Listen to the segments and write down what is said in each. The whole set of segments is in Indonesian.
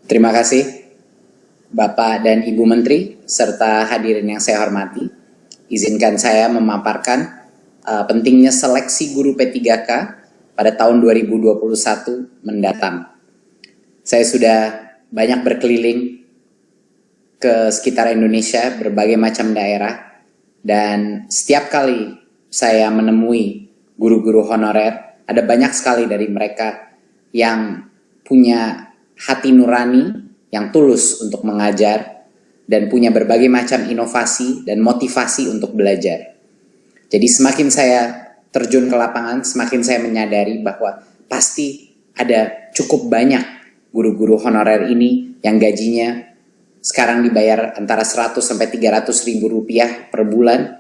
Terima kasih Bapak dan Ibu Menteri serta hadirin yang saya hormati. Izinkan saya memaparkan pentingnya seleksi guru P3K pada tahun 2021 mendatang. Saya sudah banyak berkeliling ke sekitar Indonesia, berbagai macam daerah, dan setiap kali saya menemui guru-guru honorer, ada banyak sekali dari mereka yang punya hati nurani, yang tulus untuk mengajar, dan punya berbagai macam inovasi dan motivasi untuk belajar. Jadi semakin saya terjun ke lapangan, semakin saya menyadari bahwa pasti ada cukup banyak guru-guru honorer ini yang gajinya sekarang dibayar antara 100 sampai 300 ribu rupiah per bulan,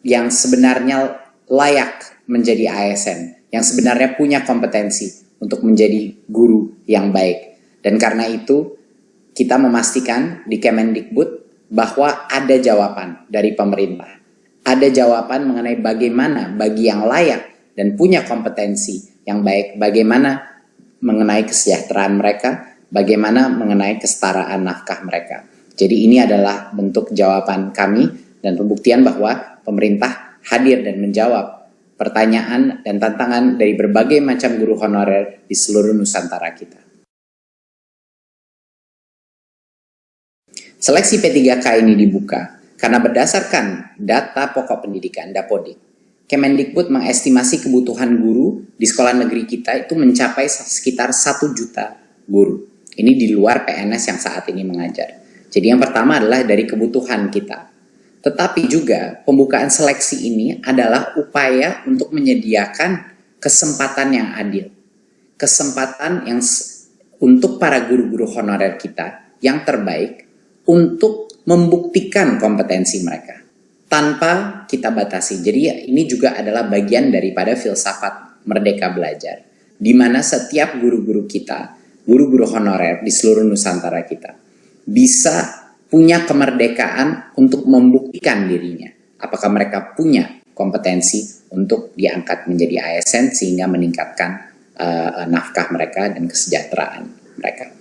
yang sebenarnya layak menjadi ASN, yang sebenarnya punya kompetensi untuk menjadi guru yang baik. Dan karena itu kita memastikan di Kemendikbud bahwa ada jawaban dari pemerintah. Ada jawaban mengenai bagaimana bagi yang layak dan punya kompetensi yang baik, bagaimana mengenai kesejahteraan mereka, bagaimana mengenai kesetaraan nafkah mereka. Jadi ini adalah bentuk jawaban kami dan pembuktian bahwa pemerintah hadir dan menjawab pertanyaan dan tantangan dari berbagai macam guru honorer di seluruh Nusantara kita. Seleksi P3K ini dibuka karena berdasarkan data pokok pendidikan Dapodik, Kemendikbud mengestimasi kebutuhan guru di sekolah negeri kita itu mencapai sekitar 1 juta guru. Ini di luar PNS yang saat ini mengajar. Jadi yang pertama adalah dari kebutuhan kita. Tetapi juga pembukaan seleksi ini adalah upaya untuk menyediakan kesempatan yang adil. Kesempatan yang untuk para guru-guru honorer kita yang terbaik untuk membuktikan kompetensi mereka tanpa kita batasi. Jadi ini juga adalah bagian daripada filsafat Merdeka Belajar, di mana setiap guru-guru kita, guru-guru honorer di seluruh Nusantara kita, bisa punya kemerdekaan untuk membuktikan dirinya. Apakah mereka punya kompetensi untuk diangkat menjadi ASN sehingga meningkatkan nafkah mereka dan kesejahteraan mereka.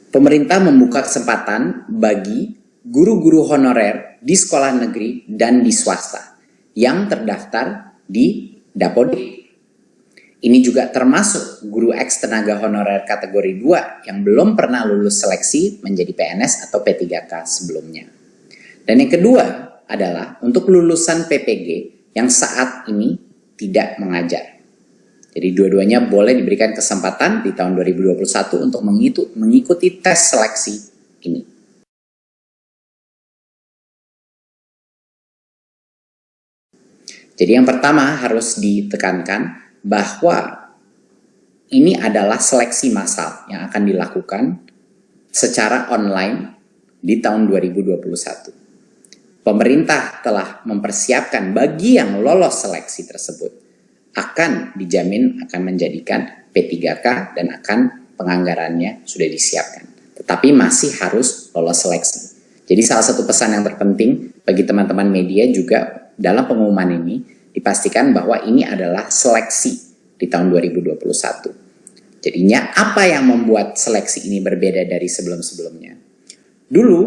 Pemerintah membuka kesempatan bagi guru-guru honorer di sekolah negeri dan di swasta yang terdaftar di Dapodik. Ini juga termasuk guru eks tenaga honorer kategori 2 yang belum pernah lulus seleksi menjadi PNS atau P3K sebelumnya. Dan yang kedua adalah untuk lulusan PPG yang saat ini tidak mengajar. Jadi dua-duanya boleh diberikan kesempatan di tahun 2021 untuk mengikuti tes seleksi ini. Jadi yang pertama harus ditekankan bahwa ini adalah seleksi massal yang akan dilakukan secara online di tahun 2021. Pemerintah telah mempersiapkan bagi yang lolos seleksi tersebut akan dijamin akan menjadikan P3K dan akan penganggarannya sudah disiapkan. Tetapi masih harus lolos seleksi. Jadi salah satu pesan yang terpenting bagi teman-teman media juga dalam pengumuman ini dipastikan bahwa ini adalah seleksi di tahun 2021. Jadinya apa yang membuat seleksi ini berbeda dari sebelum-sebelumnya? Dulu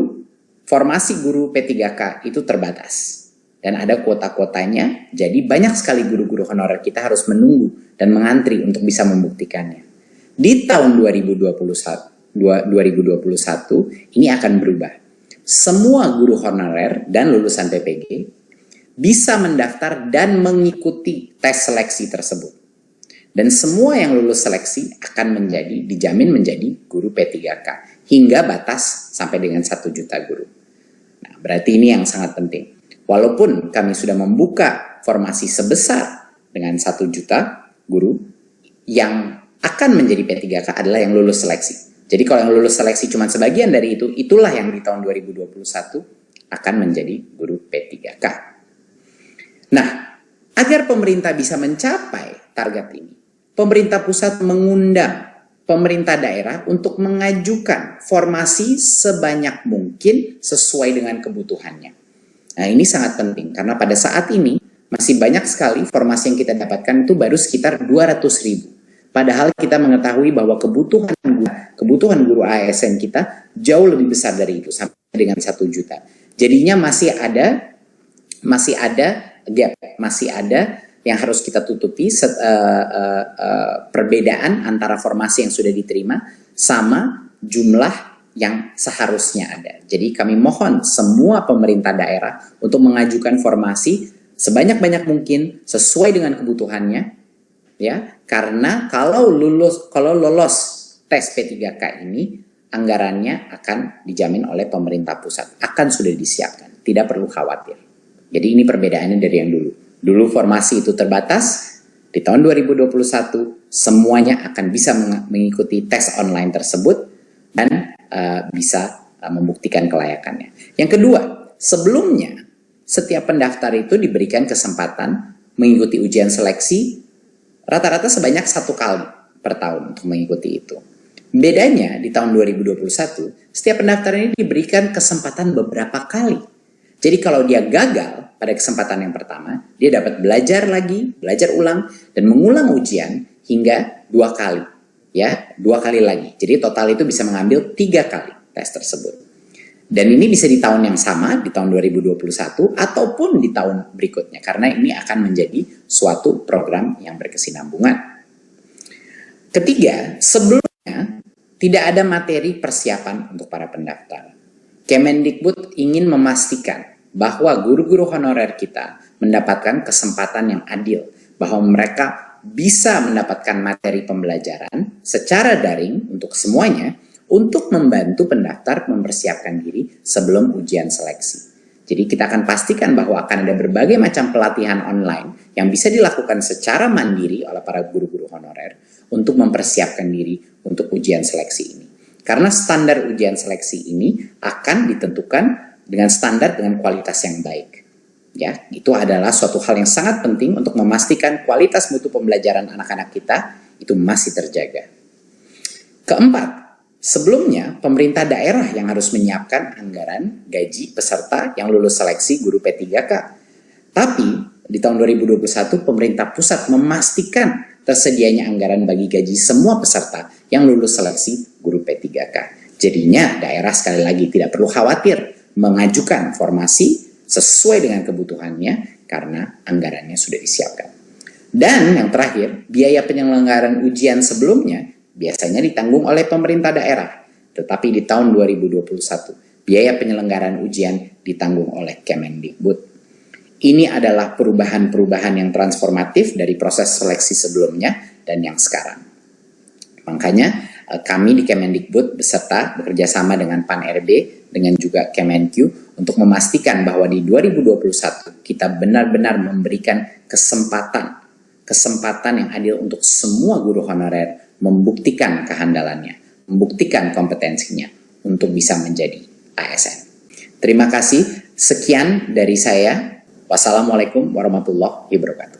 formasi guru P3K itu terbatas. Dan ada kuota-kuotanya, jadi banyak sekali guru-guru honorer kita harus menunggu dan mengantri untuk bisa membuktikannya. Di tahun 2021 ini akan berubah. Semua guru honorer dan lulusan PPG bisa mendaftar dan mengikuti tes seleksi tersebut. Dan semua yang lulus seleksi akan dijamin menjadi guru P3K hingga batas sampai dengan 1 juta guru. Nah, berarti ini yang sangat penting. Walaupun kami sudah membuka formasi sebesar dengan 1 juta guru, yang akan menjadi P3K adalah yang lulus seleksi. Jadi kalau yang lulus seleksi cuma sebagian dari itu, itulah yang di tahun 2021 akan menjadi guru P3K. Nah, agar pemerintah bisa mencapai target ini, pemerintah pusat mengundang pemerintah daerah untuk mengajukan formasi sebanyak mungkin sesuai dengan kebutuhannya. Nah, ini sangat penting karena pada saat ini masih banyak sekali formasi yang kita dapatkan itu baru sekitar 200 ribu. Padahal kita mengetahui bahwa kebutuhan guru ASN kita jauh lebih besar dari itu, sampai dengan 1 juta. Jadinya masih ada gap, masih ada yang harus kita tutupi, perbedaan antara formasi yang sudah diterima sama jumlah yang seharusnya ada. Jadi kami mohon semua pemerintah daerah untuk mengajukan formasi sebanyak-banyak mungkin sesuai dengan kebutuhannya, ya. Karena kalau lolos tes P3K ini, anggarannya akan dijamin oleh pemerintah pusat, akan sudah disiapkan, tidak perlu khawatir. Jadi ini perbedaannya dari yang dulu. Dulu formasi itu terbatas, di tahun 2021 semuanya akan bisa mengikuti tes online tersebut dan bisa membuktikan kelayakannya. Yang kedua, sebelumnya setiap pendaftar itu diberikan kesempatan mengikuti ujian seleksi rata-rata sebanyak 1 kali per tahun untuk mengikuti itu. Bedanya di tahun 2021, setiap pendaftar ini diberikan kesempatan beberapa kali. Jadi kalau dia gagal pada kesempatan yang pertama, dia dapat belajar lagi, belajar ulang, dan mengulang ujian hingga 2 kali. Ya, 2 kali lagi. Jadi total itu bisa mengambil 3 kali tes tersebut. Dan ini bisa di tahun yang sama, di tahun 2021, ataupun di tahun berikutnya. Karena ini akan menjadi suatu program yang berkesinambungan. Ketiga, sebelumnya tidak ada materi persiapan untuk para pendaftar. Kemendikbud ingin memastikan bahwa guru-guru honorer kita mendapatkan kesempatan yang adil, bahwa mereka bisa mendapatkan materi pembelajaran secara daring untuk semuanya, untuk membantu pendaftar mempersiapkan diri sebelum ujian seleksi. Jadi kita akan pastikan bahwa akan ada berbagai macam pelatihan online yang bisa dilakukan secara mandiri oleh para guru-guru honorer untuk mempersiapkan diri untuk ujian seleksi ini. Karena standar ujian seleksi ini akan ditentukan dengan standar dengan kualitas yang baik. Ya, itu adalah suatu hal yang sangat penting untuk memastikan kualitas mutu pembelajaran anak-anak kita itu masih terjaga. Keempat, sebelumnya pemerintah daerah yang harus menyiapkan anggaran gaji peserta yang lulus seleksi guru P3K. Tapi di tahun 2021 pemerintah pusat memastikan tersedianya anggaran bagi gaji semua peserta yang lulus seleksi guru P3K. Jadinya daerah sekali lagi tidak perlu khawatir mengajukan formasi sesuai dengan kebutuhannya karena anggarannya sudah disiapkan. Dan yang terakhir, biaya penyelenggaraan ujian sebelumnya biasanya ditanggung oleh pemerintah daerah. Tetapi di tahun 2021, biaya penyelenggaraan ujian ditanggung oleh Kemendikbud. Ini adalah perubahan-perubahan yang transformatif dari proses seleksi sebelumnya dan yang sekarang. Makanya kami di Kemendikbud bekerja sama dengan Pan-RB, dengan juga Kemenq untuk memastikan bahwa di 2021 kita benar-benar memberikan kesempatan yang adil untuk semua guru honorer membuktikan kehandalannya, membuktikan kompetensinya untuk bisa menjadi ASN. Terima kasih, sekian dari saya. Wassalamualaikum warahmatullahi wabarakatuh.